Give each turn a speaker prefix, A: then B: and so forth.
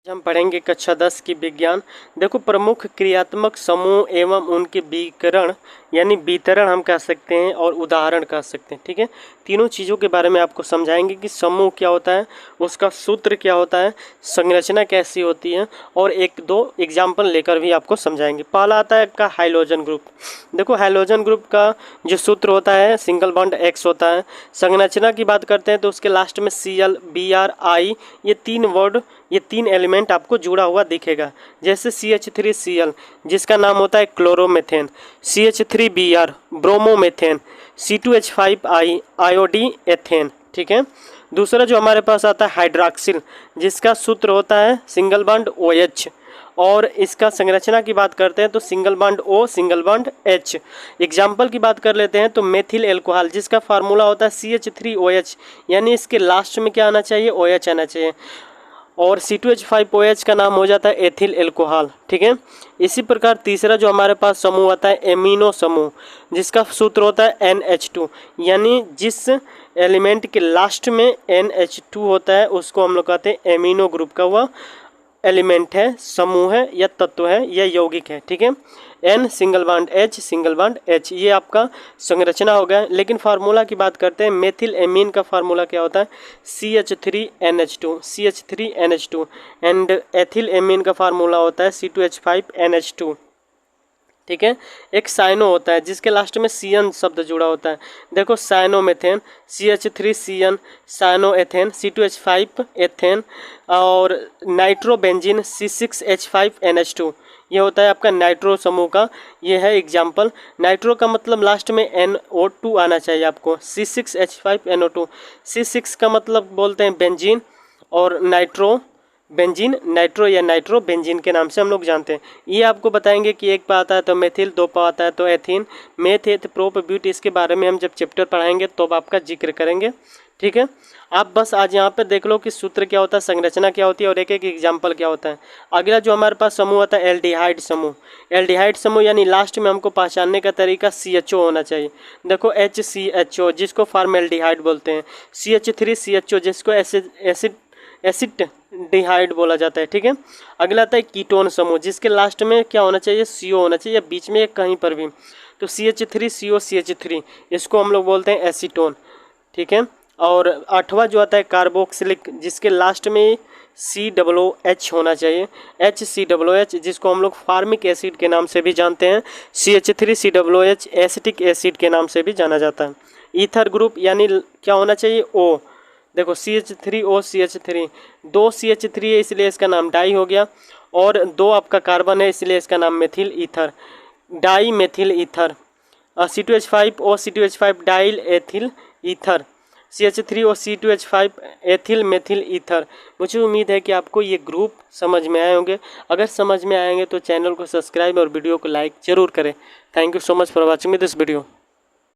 A: हम पढ़ेंगे कक्षा 10 की विज्ञान। देखो, प्रमुख क्रियात्मक समूह एवं उनके विकर्ण यानी वितरण हम कह सकते हैं और उदाहरण कह सकते हैं। ठीक है, तीनों चीज़ों के बारे में आपको समझाएंगे कि समूह क्या होता है, उसका सूत्र क्या होता है, संरचना कैसी होती है और एक दो एग्जाम्पल लेकर भी आपको समझाएंगे। पहला आता है आपका हाइड्रोजन ग्रुप। देखो, हाइड्रोजन ग्रुप का जो सूत्र होता है सिंगल बॉन्ड X होता है। संरचना की बात करते हैं तो उसके लास्ट में Cl, Br, I ये तीन एलिमेंट आपको जुड़ा हुआ दिखेगा। जैसे CH3Cl जिसका नाम होता है chloromethane, CH3Br bromomethane, C2H5I आयोडी ethane. ठीक है, दूसरा जो हमारे पास आता है हाइड्रॉक्सिल जिसका सूत्र होता है सिंगल बॉन्ड OH और इसका संरचना की बात करते हैं तो single bond O single bond H। Example की बात कर लेते हैं तो मेथिल एल्कोहल जिसका फार्मूला होता है CH3OH यानी इसके लास्ट में क्या आना चाहिए, OH आना चाहिए और C2H5OH का नाम हो जाता है एथिल एल्कोहल। ठीक है, इसी प्रकार तीसरा जो हमारे पास समूह आता है एमिनो समूह जिसका सूत्र होता है NH2 यानी जिस एलिमेंट के लास्ट में NH2 होता है उसको हम लोग कहते हैं एमिनो ग्रुप का वह एलिमेंट है, समूह है या तत्व है या यौगिक है। ठीक है, N single bond H single bond H ये आपका संरचना हो गया। लेकिन फार्मूला की बात करते हैं, मेथिल एमीन का फार्मूला क्या होता है CH3NH2 एंड एथिल एमीन का फार्मूला होता है C2H5NH2। ठीक है, एक साइनो होता है जिसके लास्ट में CN शब्द जुड़ा होता है। देखो, साइनोमेथेन CH3CN, साइनोएथेन C2H5 एथेन और नाइट्रोबेंजीन C6H5NH2 ये होता है आपका नाइट्रो समूह का। ये है एग्जाम्पल। नाइट्रो का मतलब लास्ट में NO2 आना चाहिए आपको, C6H5NO2। C6 का मतलब बोलते हैं बेंजीन और नाइट्रो बेंजीन, नाइट्रो या नाइट्रो बेंजीन के नाम से हम लोग जानते हैं। ये आपको बताएंगे कि एक पर आता है तो मेथिल, दो पर आता है तो एथीन, मेथ, एथ, प्रोप, ब्यूट। इसके बारे में हम जब चैप्टर पढ़ाएंगे तो आपका जिक्र करेंगे। ठीक है, आप बस आज यहाँ पे देख लो कि सूत्र क्या होता है, संरचना क्या होती है और एक एक एग्जाम्पल क्या होता है। अगला जो हमारे पास समूह होता है एल्डिहाइड समूह। एल्डिहाइड समूह यानी लास्ट में हमको पहचानने का तरीका CHO होना चाहिए। देखो, HCHO जिसको फॉर्मेल्डिहाइड बोलते हैं, CH3CHO जिसको एसिड डिहाइड बोला जाता है। ठीक है, अगला आता है कीटोन समूह जिसके लास्ट में क्या होना चाहिए, CO होना चाहिए या बीच में कहीं पर भी, तो CH3COCH3 इसको हम लोग बोलते हैं एसीटोन। ठीक है, और आठवां जो आता है कार्बोक्सिलिक जिसके लास्ट में COOH होना चाहिए, HCOOH जिसको हम लोग फार्मिक एसिड के नाम से भी जानते हैं, CH3COOH एसिटिक एसिड के नाम से भी जाना जाता है। ईथर ग्रुप यानी क्या होना चाहिए, O। देखो, CH3O CH3, दो CH3 है इसलिए इसका नाम डाई हो गया और दो आपका कार्बन है इसलिए इसका नाम methyl ether, dimethyl ether. C2H5O C2H5 diethyl ether, CH3O C2H5 ethyl methyl ether. मुझे उम्मीद है कि आपको ये ग्रुप समझ में आए होंगे। अगर समझ में आएंगे तो चैनल को सब्सक्राइब और वीडियो को लाइक ज़रूर करें। Thank you so much for watching this video.